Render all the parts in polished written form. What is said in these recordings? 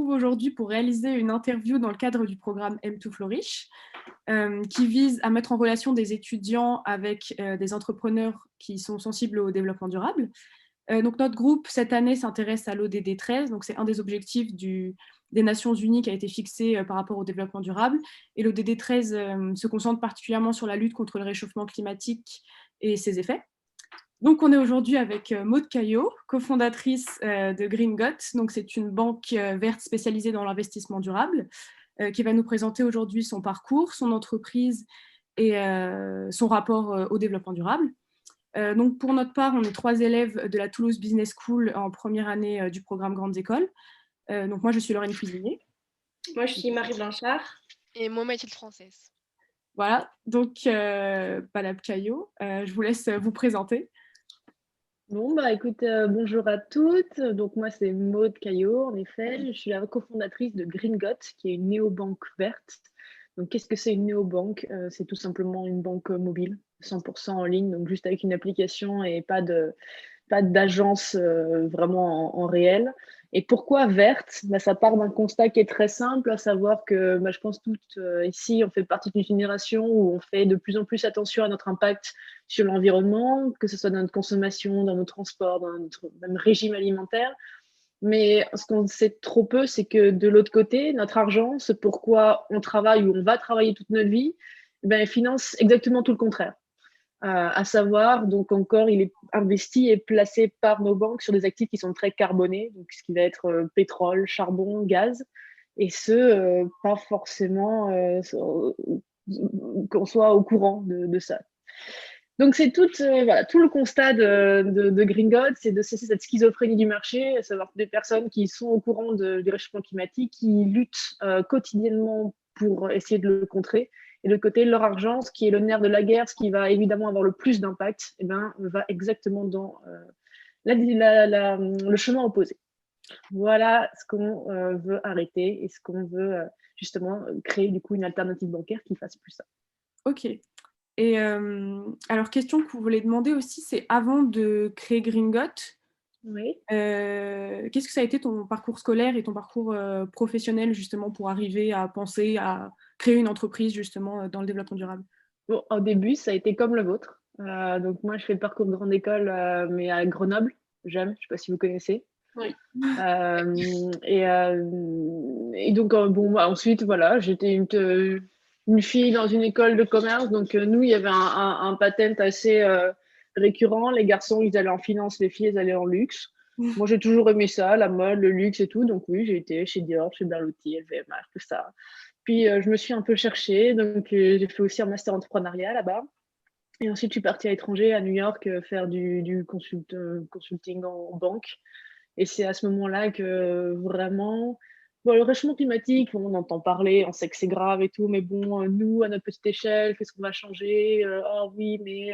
retrouve aujourd'hui pour réaliser une interview dans le cadre du programme M2 Flourish, qui vise à mettre en relation des étudiants avec des entrepreneurs qui sont sensibles au développement durable. Donc notre groupe, cette année, s'intéresse à l'ODD 13, donc c'est un des objectifs des Nations Unies qui a été fixé par rapport au développement durable. Et l'ODD 13 se concentre particulièrement sur la lutte contre le réchauffement climatique et ses effets. Donc, on est aujourd'hui avec Maude Caillot, cofondatrice de Green Got. Donc, c'est une banque verte spécialisée dans l'investissement durable qui va nous présenter aujourd'hui son parcours, son entreprise et son rapport au développement durable. Donc, pour notre part, on est 3 élèves de la Toulouse Business School en première année du programme Grandes Écoles. Donc, moi, je suis Lorraine Cuisinier. Moi, je suis Marie Blanchard. Et moi, Mathilde Française. Voilà, donc Madame Caillot, je vous laisse vous présenter. Bon, écoute, bonjour à toutes. Donc, moi, c'est Maude Caillot, en effet. Je suis la cofondatrice de Green Got, qui est une néobanque verte. Donc, qu'est-ce que c'est une néobanque? C'est tout simplement une banque mobile, 100% en ligne, donc juste avec une application et pas d'agence vraiment en réel. Et pourquoi verte? Ça part d'un constat qui est très simple, à savoir que je pense toutes ici, on fait partie d'une génération où on fait de plus en plus attention à notre impact sur l'environnement, que ce soit dans notre consommation, dans nos transports, dans notre même régime alimentaire. Mais ce qu'on sait trop peu, c'est que de l'autre côté, notre argent, ce pourquoi on travaille ou on va travailler toute notre vie, finance exactement tout le contraire. À savoir, donc encore, il est investi et placé par nos banques sur des actifs qui sont très carbonés, donc ce qui va être pétrole, charbon, gaz, et pas forcément qu'on soit au courant de ça. Donc c'est tout le constat de Green God, c'est de cesser cette schizophrénie du marché, à savoir des personnes qui sont au courant du réchauffement climatique, qui luttent quotidiennement pour essayer de le contrer. Et de l'autre côté, leur argent, ce qui est le nerf de la guerre, ce qui va évidemment avoir le plus d'impact, va exactement dans le chemin opposé. Voilà ce qu'on veut arrêter et ce qu'on veut justement créer du coup une alternative bancaire qui fasse plus ça. Ok. Et alors, question que vous voulez demander aussi, c'est avant de créer Green Got, oui. Qu'est-ce que ça a été ton parcours scolaire et ton parcours professionnel justement pour arriver à penser à créer une entreprise justement dans le développement durable? Bon, au début, ça a été comme le vôtre. Donc moi, je fais le parcours de grande école, mais à Grenoble, JEM, je ne sais pas si vous connaissez. Oui. Et donc, ensuite, voilà, j'étais une fille dans une école de commerce. Donc, nous, il y avait un patent assez récurrent. Les garçons, ils allaient en finance, les filles, elles allaient en luxe. Moi, j'ai toujours aimé ça, la mode, le luxe et tout. Donc, oui, j'ai été chez Dior, chez Berluti, LVMH, tout ça. Puis, je me suis un peu cherchée. Donc, j'ai fait aussi un master entrepreneuriat là-bas. Et ensuite, je suis partie à l'étranger, à New York, faire du consulting en banque. Et c'est à ce moment-là que vraiment, le réchauffement climatique, on entend parler, on sait que c'est grave et tout, mais bon, nous, à notre petite échelle, qu'est-ce qu'on va changer? Ah oui, mais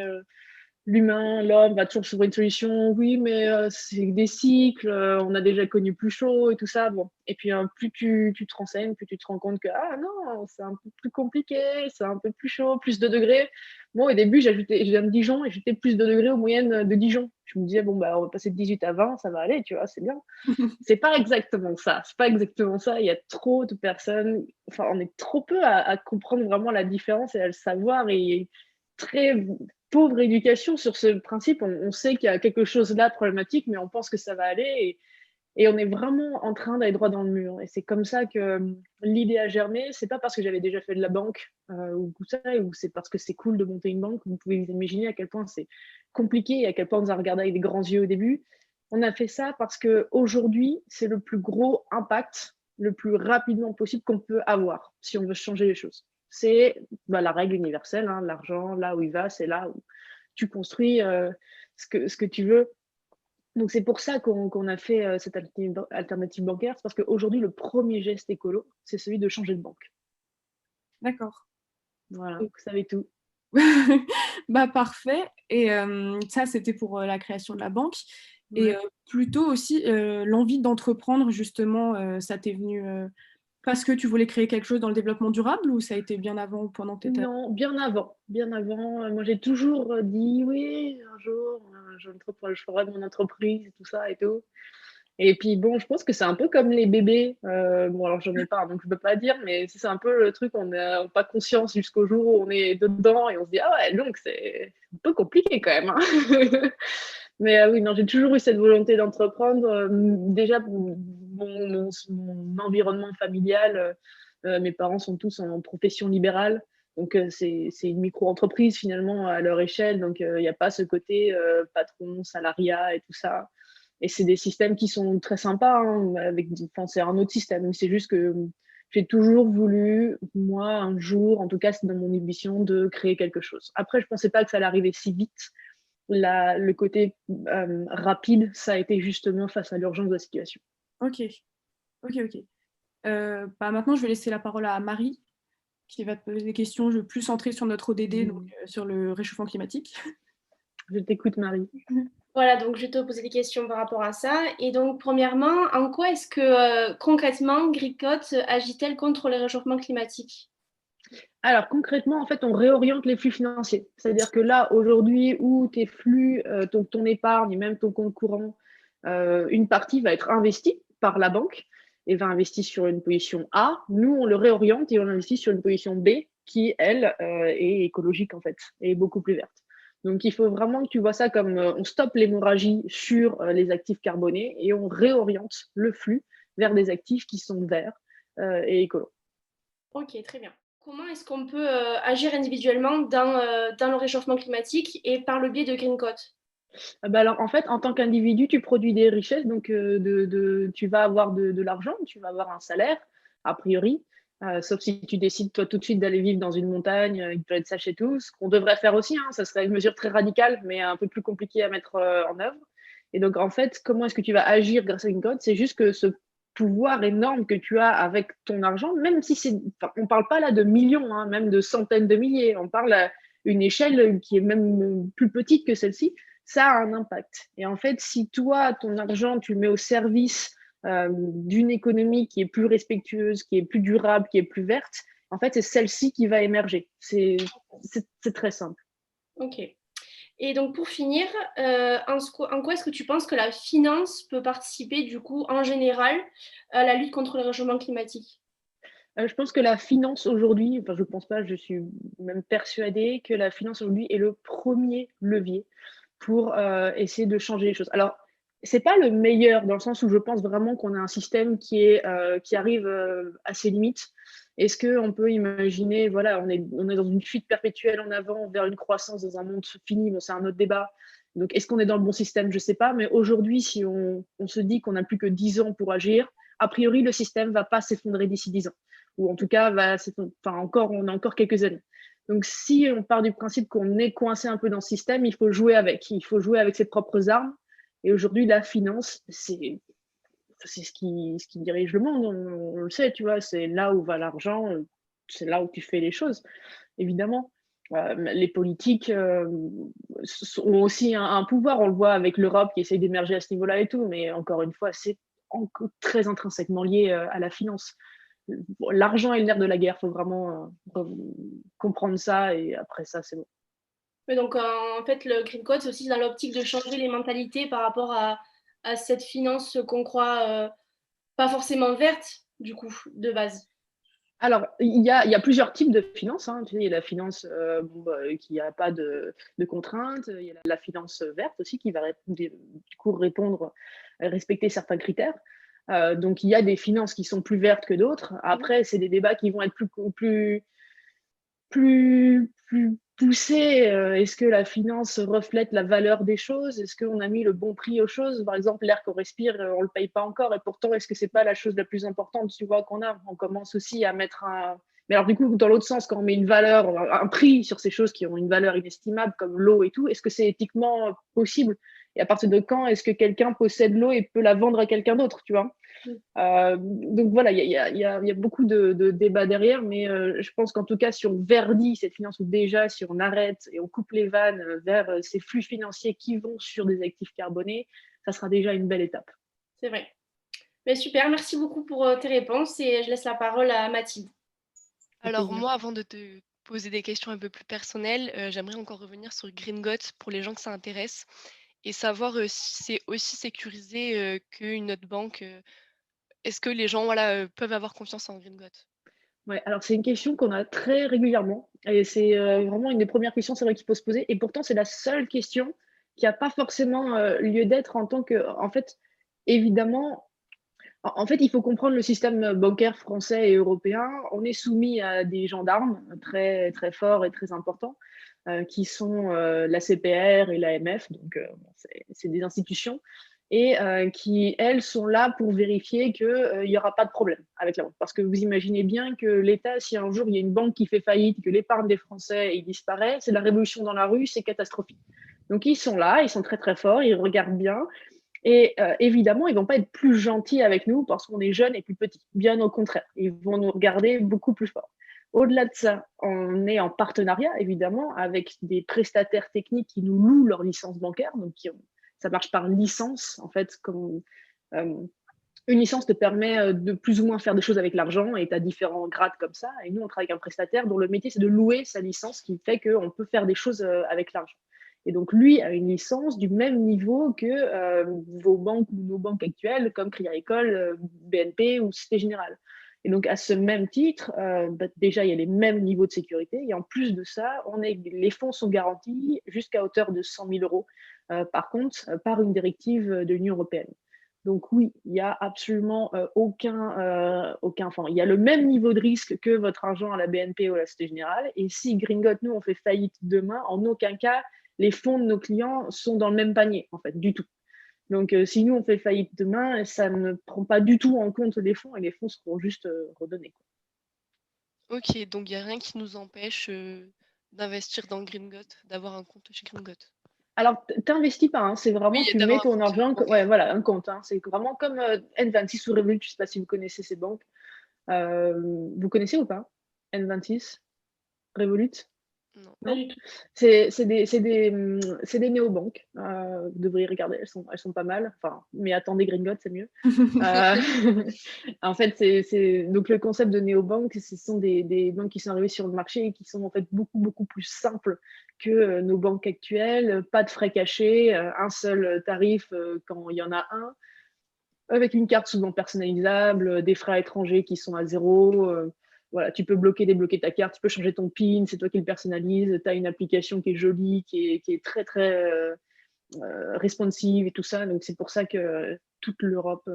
l'homme va toujours trouver une solution. Oui, mais c'est des cycles, on a déjà connu plus chaud et tout ça. Bon. Et puis, plus tu te renseignes, plus tu te rends compte que, ah non, c'est un peu plus compliqué, c'est un peu plus chaud, plus de degrés. Moi, au début, je viens de Dijon et j'étais plus de degrés aux moyennes de Dijon. Je me disais, on va passer de 18 à 20, ça va aller, tu vois, c'est bien. C'est pas exactement ça. C'est pas exactement ça. Il y a trop de personnes, enfin, on est trop peu à comprendre vraiment la différence et à le savoir. Et très pauvre éducation sur ce principe. On sait qu'il y a quelque chose là problématique, mais on pense que ça va aller. Et on est vraiment en train d'aller droit dans le mur. Et c'est comme ça que l'idée a germé. C'est pas parce que j'avais déjà fait de la banque ou tout ça, ou c'est parce que c'est cool de monter une banque. Vous pouvez vous imaginer à quel point c'est compliqué et à quel point on nous a regardé avec des grands yeux au début. On a fait ça parce qu'aujourd'hui, c'est le plus gros impact, le plus rapidement possible qu'on peut avoir si on veut changer les choses. C'est la règle universelle, hein, l'argent, là où il va, c'est là où tu construis ce que tu veux. Donc, c'est pour ça qu'on a fait cette alternative bancaire. C'est parce qu'aujourd'hui, le premier geste écolo, c'est celui de changer de banque. D'accord. Voilà, vous savez tout. Parfait. Et ça, c'était pour la création de la banque. Ouais. Et plutôt aussi, l'envie d'entreprendre, justement, ça t'est venu parce que tu voulais créer quelque chose dans le développement durable ou ça a été bien avant ou pendant que tu étais... Non, bien avant. Bien avant. Moi, j'ai toujours dit oui, un jour, je ferai mon entreprise et tout ça et tout. Et puis bon, je pense que c'est un peu comme les bébés. Bon, alors j'en ai pas, donc je peux pas dire, mais c'est un peu le truc, on n'a pas conscience jusqu'au jour où on est dedans et on se dit, ah ouais, donc c'est un peu compliqué quand même, hein. Mais oui, non, j'ai toujours eu cette volonté d'entreprendre. Déjà, pour mon environnement familial, mes parents sont tous en profession libérale. Donc, c'est une micro-entreprise finalement à leur échelle. Donc, il n'y a pas ce côté patron, salariat et tout ça. Et c'est des systèmes qui sont très sympas, hein, enfin, c'est un autre système. C'est juste que j'ai toujours voulu, moi, un jour, en tout cas, c'est dans mon ambition de créer quelque chose. Après, je ne pensais pas que ça allait arriver si vite. Le côté rapide, ça a été justement face à l'urgence de la situation. Ok, ok. Maintenant, je vais laisser la parole à Marie, qui va te poser des questions plus centrées sur notre ODD, donc sur le réchauffement climatique. Je t'écoute, Marie. Voilà, donc je vais te poser des questions par rapport à ça. Et donc, premièrement, en quoi est-ce que concrètement, Greencoat agit-elle contre le réchauffement climatique? Alors concrètement, en fait, on réoriente les flux financiers. C'est-à-dire que là, aujourd'hui, où tes flux, ton épargne, même ton compte courant, une partie va être investie par la banque et va investir sur une position A. Nous, on le réoriente et on investit sur une position B qui, elle, est écologique en fait, et beaucoup plus verte. Donc, il faut vraiment que tu vois ça comme on stoppe l'hémorragie sur les actifs carbonés et on réoriente le flux vers des actifs qui sont verts et écolos. Ok, très bien. Comment est-ce qu'on peut agir individuellement dans le réchauffement climatique et par le biais de Greencoat? Alors, en fait, en tant qu'individu, tu produis des richesses, donc tu vas avoir de l'argent, tu vas avoir un salaire, a priori, sauf si tu décides, toi, tout de suite d'aller vivre dans une montagne, avec plein de sèche et tout, ce qu'on devrait faire aussi, hein, ça serait une mesure très radicale, mais un peu plus compliquée à mettre en œuvre. Et donc, en fait, comment est-ce que tu vas agir grâce à une code? C'est juste que ce pouvoir énorme que tu as avec ton argent, même si enfin, on parle pas là de millions, hein, même de centaines de milliers, on parle à une échelle qui est même plus petite que celle-ci, ça a un impact. Et en fait, si toi, ton argent, tu le mets au service d'une économie qui est plus respectueuse, qui est plus durable, qui est plus verte, en fait, c'est celle-ci qui va émerger. C'est très simple. Ok. Et donc pour finir, en quoi est-ce que tu penses que la finance peut participer du coup en général à la lutte contre le réchauffement climatique? Je pense que la finance aujourd'hui, enfin je pense pas, je suis même persuadée que la finance aujourd'hui est le premier levier pour essayer de changer les choses. Alors, c'est pas le meilleur dans le sens où je pense vraiment qu'on a un système qui arrive à ses limites. Est-ce qu'on peut imaginer, voilà, on est dans une fuite perpétuelle en avant vers une croissance dans un monde fini, bon, c'est un autre débat. Donc, est-ce qu'on est dans le bon système? Je ne sais pas, mais aujourd'hui, si on se dit qu'on n'a plus que 10 ans pour agir, a priori, le système ne va pas s'effondrer d'ici 10 ans. Ou en tout cas, on a encore quelques années. Donc, si on part du principe qu'on est coincé un peu dans ce système, il faut jouer avec. Il faut jouer avec ses propres armes. Et aujourd'hui, la finance, c'est ce qui dirige le monde. On le sait, tu vois, c'est là où va l'argent, c'est là où tu fais les choses, évidemment. Les politiques ont aussi un pouvoir. On le voit avec l'Europe qui essaye d'émerger à ce niveau-là et tout. Mais encore une fois, c'est encore très intrinsèquement lié à la finance. L'argent est le nerf de la guerre. Il faut vraiment comprendre ça. Et après ça, c'est bon. Mais donc en fait, le Green Code, c'est aussi dans l'optique de changer les mentalités par rapport à cette finance qu'on croit pas forcément verte, du coup, de base. Alors, il y a plusieurs types de finances, hein. Tu sais, il y a la finance qui n'a pas de contraintes. Il y a la finance verte aussi qui va du coup répondre, respecter certains critères. Donc, il y a des finances qui sont plus vertes que d'autres. Après, c'est des débats qui vont être plus poussés. Est-ce que la finance reflète la valeur des choses? Est-ce qu'on a mis le bon prix aux choses? Par exemple, l'air qu'on respire, on ne le paye pas encore. Et pourtant, est-ce que ce n'est pas la chose la plus importante, tu vois, qu'on a? On commence aussi à mettre un... Mais alors, du coup, dans l'autre sens, quand on met une valeur, un prix sur ces choses qui ont une valeur inestimable, comme l'eau et tout, est-ce que c'est éthiquement possible? Et à partir de quand est-ce que quelqu'un possède l'eau et peut la vendre à quelqu'un d'autre, tu vois? Donc voilà, il y a beaucoup de débats derrière, mais je pense qu'en tout cas, si on verdit cette finance, ou déjà si on arrête et on coupe les vannes vers ces flux financiers qui vont sur des actifs carbonés, ça sera déjà une belle étape. C'est vrai. Mais super, merci beaucoup pour tes réponses et je laisse la parole à Mathilde. Alors moi, avant de te poser des questions un peu plus personnelles, j'aimerais encore revenir sur Green Got pour les gens que ça intéresse. et savoir si c'est aussi sécurisé qu'une autre banque. Est-ce que les gens voilà, peuvent avoir confiance en Gringot? Ouais, alors c'est une question qu'on a très régulièrement et c'est, vraiment une des premières questions, c'est vrai, qu'il faut se poser et pourtant c'est la seule question qui a pas forcément, lieu d'être en tant que en fait, évidemment, en fait, il faut comprendre le système bancaire français et européen. On est soumis à des gendarmes très, très forts et très importants, qui sont, la CPR et l'AMF, donc bon, c'est des institutions et qui, elles, sont là pour vérifier qu'il y aura pas de problème avec la banque. Parce que vous imaginez bien que l'État, si un jour il y a une banque qui fait faillite, que l'épargne des Français, il disparaît, c'est la révolution dans la rue, c'est catastrophique. Donc ils sont là, ils sont très, très forts, ils regardent bien et évidemment, ils vont pas être plus gentils avec nous parce qu'on est jeunes et plus petits. Bien au contraire, ils vont nous regarder beaucoup plus fort. Au-delà de ça, on est en partenariat évidemment avec des prestataires techniques qui nous louent leur licence bancaire, donc ça marche par licence en fait. Comme une licence te permet de plus ou moins faire des choses avec l'argent et tu as différents grades comme ça. Et nous, on travaille avec un prestataire dont le métier c'est de louer sa licence, qui fait qu'on peut faire des choses avec l'argent. Et donc, lui a une licence du même niveau que vos banques ou nos banques actuelles, comme Crédit Agricole, BNP ou Société Générale. Et donc, à ce même titre, déjà, il y a les mêmes niveaux de sécurité. Et en plus de ça, les fonds sont garantis jusqu'à hauteur de 100 000 euros, par contre, par une directive de l'Union européenne. Donc oui, il n'y a absolument enfin, il y a le même niveau de risque que votre argent à la BNP ou à la Société Générale. Et si Gringot, nous, on fait faillite demain, en aucun cas, les fonds de nos clients sont dans le même panier, en fait, du tout. Donc, si nous, on fait faillite demain, ça ne prend pas du tout en compte les fonds et les fonds seront juste redonnés, quoi. OK, donc il y a rien qui nous empêche, d'investir dans Gringot, d'avoir un compte chez Gringot? Alors, t'investis pas, hein, c'est vraiment, Oui, tu mets d'avoir un ton compte argent, ouais, bancaire. voilà, un compte, hein, c'est vraiment comme N26 ou Revolut, je ne sais pas si vous connaissez ces banques. Vous connaissez ou pas N26, Revolut? Non. Pas Non? du tout. C'est des néobanques. Vous devriez regarder, elles sont pas mal. Enfin, mais attendez Gringot, c'est mieux. En fait, donc le concept de néobanque, ce sont des banques qui sont arrivées sur le marché et qui sont en fait beaucoup, beaucoup plus simples que nos banques actuelles. Pas de frais cachés, un seul tarif quand il y en a un, avec une carte souvent personnalisable, des frais étrangers qui sont à zéro. Voilà, tu peux débloquer ta carte, tu peux changer ton PIN, c'est toi qui le personnalise. Tu as une application qui est jolie, qui est très, très responsive et tout ça. Donc, c'est pour ça que toute l'Europe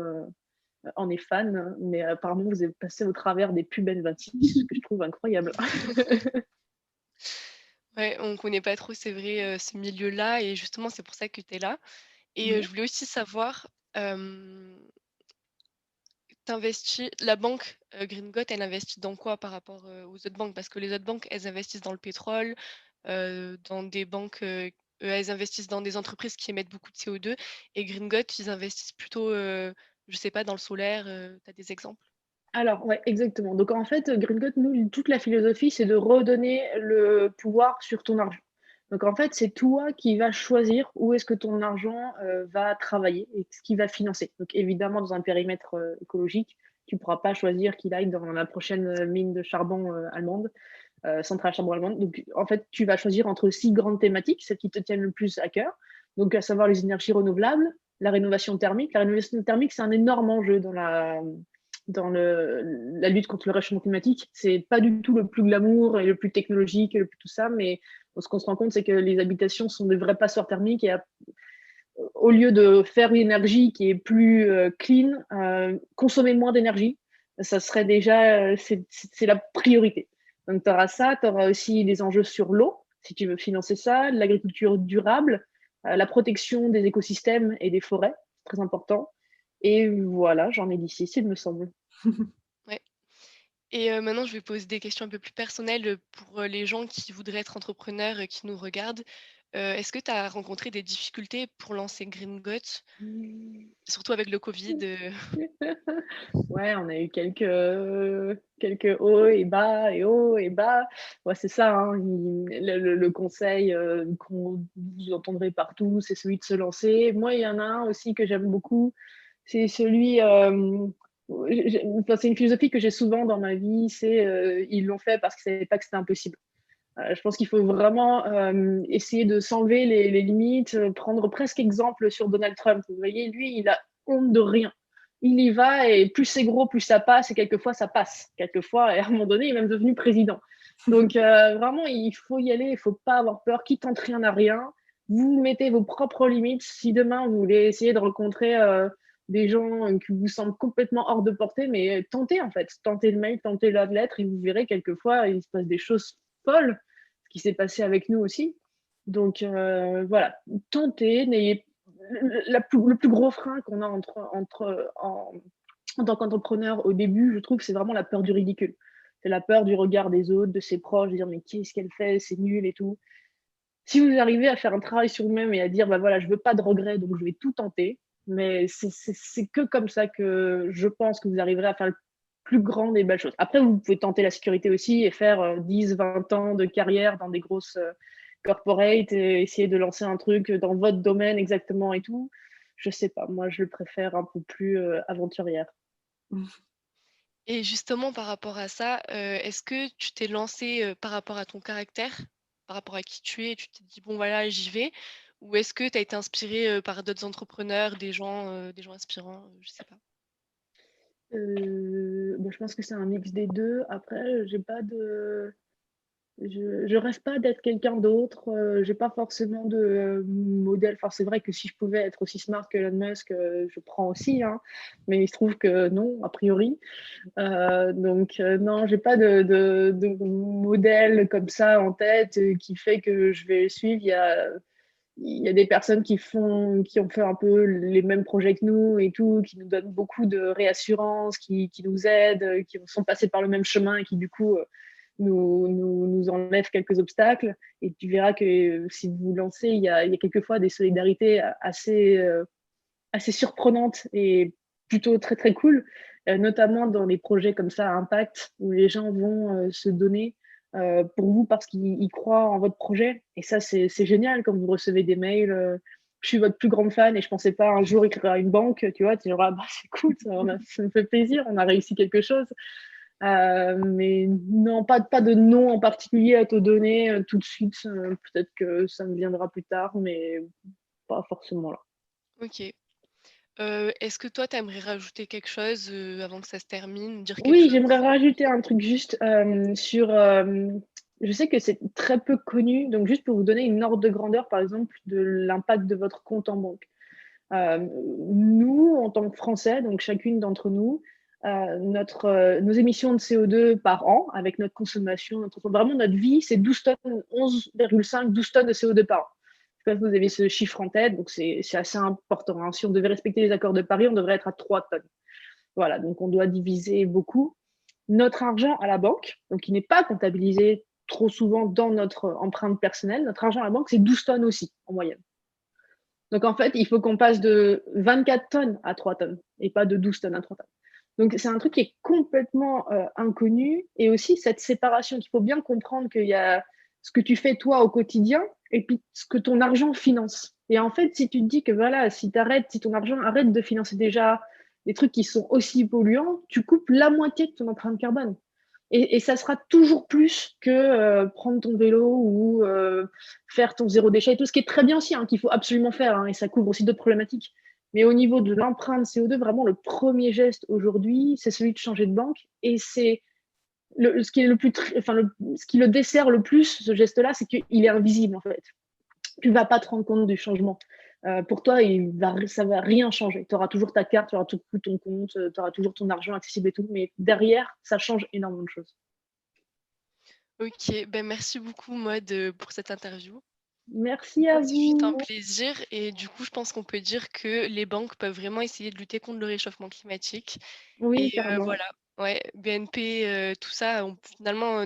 en est fan. Mais apparemment, vous avez passé au travers des pubs N26, ce que je trouve incroyable. Ouais, on connaît pas trop, c'est vrai, ce milieu-là et justement, c'est pour ça que tu es là et je voulais aussi savoir, la banque, Gringot, elle investit dans quoi par rapport, aux autres banques? Parce que les autres banques, elles investissent dans le pétrole, dans des banques, elles investissent dans des entreprises qui émettent beaucoup de CO2 et Gringot, ils investissent plutôt, je sais pas, dans le solaire, tu as des exemples? Alors, ouais, exactement. Donc, en fait, Green nous, toute la philosophie, c'est de redonner le pouvoir sur ton argent. Donc, en fait, c'est toi qui vas choisir où est-ce que ton argent va travailler et ce qu'il va financer. Donc, évidemment, dans un périmètre écologique, tu ne pourras pas choisir qu'il aille dans la prochaine mine de charbon allemande, centrale à charbon allemande. Donc, en fait, tu vas choisir entre 6 grandes thématiques, celles qui te tiennent le plus à cœur. Donc, à savoir les énergies renouvelables, la rénovation thermique. La rénovation thermique, c'est un énorme enjeu dans la lutte contre le réchauffement climatique. C'est pas du tout le plus glamour et le plus technologique et le plus tout ça, mais ce qu'on se rend compte, c'est que les habitations sont des vrais passoires thermiques et au lieu de faire une énergie qui est plus clean, consommer moins d'énergie, ça serait déjà, c'est la priorité. Donc, tu auras ça, tu auras aussi des enjeux sur l'eau, si tu veux financer ça, l'agriculture durable, la protection des écosystèmes et des forêts, très important. Et voilà, j'en ai dit 6, il me semble. Ouais et maintenant je vais poser des questions un peu plus personnelles, pour, les gens qui voudraient être entrepreneurs, qui nous regardent. Est-ce que tu as rencontré des difficultés pour lancer Gringot? Surtout avec le covid, Ouais, on a eu quelques hauts et bas. Ouais, c'est ça, hein, le conseil qu'on vous entendrez partout, c'est celui de se lancer. Moi, il y en a un aussi que j'aime beaucoup, c'est celui, enfin, c'est une philosophie que j'ai souvent dans ma vie, c'est ils l'ont fait parce qu'ils ne savaient pas que c'était impossible. Je pense qu'il faut vraiment essayer de s'enlever les limites, prendre presque exemple sur Donald Trump. Vous voyez, lui, il a honte de rien. Il y va et plus c'est gros, plus ça passe et quelquefois ça passe. Quelquefois, et à un moment donné, il est même devenu président. Donc vraiment, il faut y aller, il ne faut pas avoir peur. Qui tente rien n'a rien. Vous mettez vos propres limites. Si demain, vous voulez essayer de rencontrer des gens qui vous semblent complètement hors de portée, mais tentez en fait. Tentez le mail, tentez la lettre et vous verrez quelquefois, il se passe des choses folles, ce qui s'est passé avec nous aussi. Donc voilà, tentez, n'ayez le plus gros frein qu'on a en tant qu'entrepreneur au début, je trouve, c'est vraiment la peur du ridicule. C'est la peur du regard des autres, de ses proches, de dire mais qu'est-ce qu'elle fait, c'est nul et tout. Si vous arrivez à faire un travail sur vous-même et à dire bah voilà, je veux pas de regrets, donc je vais tout tenter, mais c'est que comme ça que je pense que vous arriverez à faire le plus grand des belles choses. Après, vous pouvez tenter la sécurité aussi et faire 10, 20 ans de carrière dans des grosses corporates et essayer de lancer un truc dans votre domaine exactement et tout. Je sais pas, moi je le préfère un peu plus aventurière. Et justement, par rapport à ça, est-ce que tu t'es lancé par rapport à ton caractère, par rapport à qui tu es, et tu t'es dit, bon voilà, j'y vais, ou est-ce que tu as été inspiré par d'autres entrepreneurs, des gens inspirants, je sais pas. Bon, je pense que c'est un mix des deux. Après, j'ai pas de. Je rêve pas d'être quelqu'un d'autre. J'ai pas forcément de modèle. Enfin, c'est vrai que si je pouvais être aussi smart que Elon Musk, je prends aussi, hein. Mais il se trouve que non, a priori. Donc non, j'ai pas de modèle comme ça en tête qui fait que je vais suivre. Il y a des personnes qui ont fait un peu les mêmes projets que nous et tout, qui nous donnent beaucoup de réassurance, qui nous aident, qui sont passés par le même chemin et qui du coup nous enlèvent quelques obstacles. Et tu verras que si vous vous lancez, il y a quelquefois des solidarités assez surprenantes et plutôt très très cool, notamment dans des projets comme ça à impact, où les gens vont se donner pour vous parce qu'ils croient en votre projet. Et ça, c'est génial quand vous recevez des mails. Je suis votre plus grande fan et je pensais pas un jour écrire à une banque, tu vois, tu genre, ah, bah, c'est cool, ça me fait plaisir, on a réussi quelque chose. Mais non, pas de nom en particulier à te donner tout de suite. Peut-être que ça me viendra plus tard, mais pas forcément là. Ok. Est-ce que toi, tu aimerais rajouter quelque chose avant que ça se termine, dire quelque Oui, chose? j'aimerais rajouter un truc juste sur. Je sais que c'est très peu connu, donc juste pour vous donner une ordre de grandeur, par exemple, de l'impact de votre compte en banque. Nous, en tant que Français, donc chacune d'entre nous, nos émissions de CO2 par an, avec notre consommation, vraiment notre vie, c'est 12 tonnes, 11,5, 12 tonnes de CO2 par an. Je sais pas si vous avez ce chiffre en tête, donc c'est assez important, hein. Si on devait respecter les accords de Paris, on devrait être à 3 tonnes. Voilà, donc on doit diviser beaucoup. Notre argent à la banque, donc qui n'est pas comptabilisé trop souvent dans notre empreinte personnelle, notre argent à la banque, c'est 12 tonnes aussi, en moyenne. Donc en fait, il faut qu'on passe de 24 tonnes à 3 tonnes et pas de 12 tonnes à 3 tonnes. Donc c'est un truc qui est complètement inconnu, et aussi cette séparation qu'il faut bien comprendre, qu'il y a ce que tu fais toi au quotidien et puis ce que ton argent finance. Et en fait, si tu te dis que voilà, si ton argent arrête de financer déjà des trucs qui sont aussi polluants, tu coupes la moitié de ton empreinte carbone. Et ça sera toujours plus que prendre ton vélo ou faire ton zéro déchet, tout ce qui est très bien aussi, hein, qu'il faut absolument faire, hein, et ça couvre aussi d'autres problématiques. Mais au niveau de l'empreinte CO2, vraiment le premier geste aujourd'hui, c'est celui de changer de banque. Et c'est ce qui est ce qui le dessert le plus, ce geste-là, c'est qu'il est invisible en fait. Tu ne vas pas te rendre compte du changement. Pour toi, ça ne va rien changer. Tu auras toujours ta carte, tu auras tout ton compte, tu auras toujours ton argent accessible et tout, mais derrière, ça change énormément de choses. Ok, ben merci beaucoup Maud pour cette interview. Merci à C'est juste un vous. plaisir, et du coup, je pense qu'on peut dire que les banques peuvent vraiment essayer de lutter contre le réchauffement climatique. Oui, Et carrément. voilà, ouais, BNP, tout ça, finalement,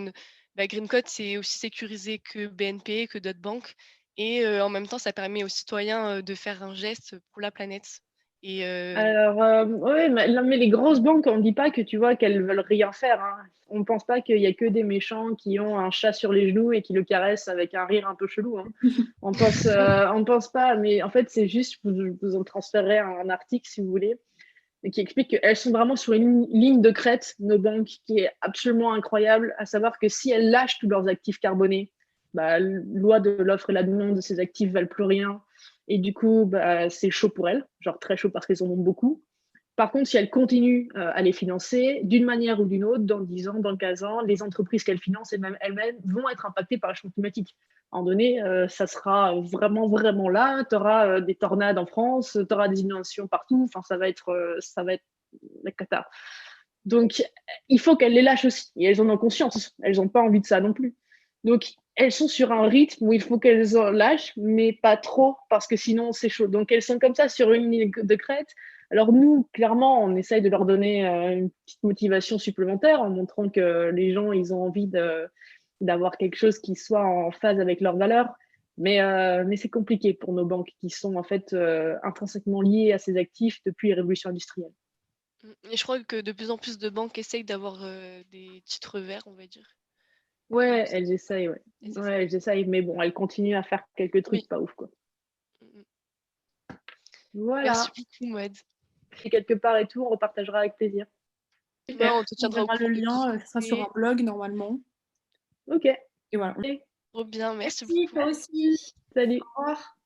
Greencode, c'est aussi sécurisé que BNP, que d'autres banques. Et en même temps, ça permet aux citoyens de faire un geste pour la planète. Et Alors, oui, mais les grosses banques, on ne dit pas que tu vois qu'elles veulent rien faire, hein. On ne pense pas qu'il y a que des méchants qui ont un chat sur les genoux et qui le caressent avec un rire un peu chelou, hein. On pense pas, mais en fait, c'est juste, je vous en transférerai un article si vous voulez, qui explique qu'elles sont vraiment sur une ligne de crête, nos banques, qui est absolument incroyable, à savoir que si elles lâchent tous leurs actifs carbonés, loi de l'offre et la demande, ces actifs valent plus rien. Et du coup, c'est chaud pour elles, genre très chaud parce qu'elles en ont beaucoup. Par contre, si elles continuent à les financer, d'une manière ou d'une autre, dans 10 ans, dans 15 ans, les entreprises qu'elles financent elles-mêmes vont être impactées par le changement climatique. À un moment donné, ça sera vraiment, vraiment là. Tu auras des tornades en France, tu auras des inondations partout. Enfin, ça va être la cata. Donc, il faut qu'elles les lâchent aussi. Et elles en ont conscience. Elles n'ont pas envie de ça non plus. Donc, elles sont sur un rythme où il faut qu'elles en lâchent, mais pas trop, parce que sinon, c'est chaud. Donc, elles sont comme ça sur une ligne de crête. Alors, nous, clairement, on essaye de leur donner une petite motivation supplémentaire en montrant que les gens, ils ont envie d'avoir quelque chose qui soit en phase avec leurs valeurs. Mais c'est compliqué pour nos banques qui sont en fait intrinsèquement liées à ces actifs depuis les révolutions industrielles. Et je crois que de plus en plus de banques essayent d'avoir des titres verts, on va dire. Ouais, elles essayent, ouais. Ouais, elles essayent, mais bon, elles continuent à faire quelques trucs pas ouf, quoi. Voilà. Merci beaucoup, Maude. Et quelque part et tout, on repartagera avec plaisir. Ouais, on te tiendra au courant. Le lien, ça sera sur un blog, normalement. Ok. Et voilà. Trop bien, merci beaucoup. beaucoup. Toi aussi. Salut. Au revoir.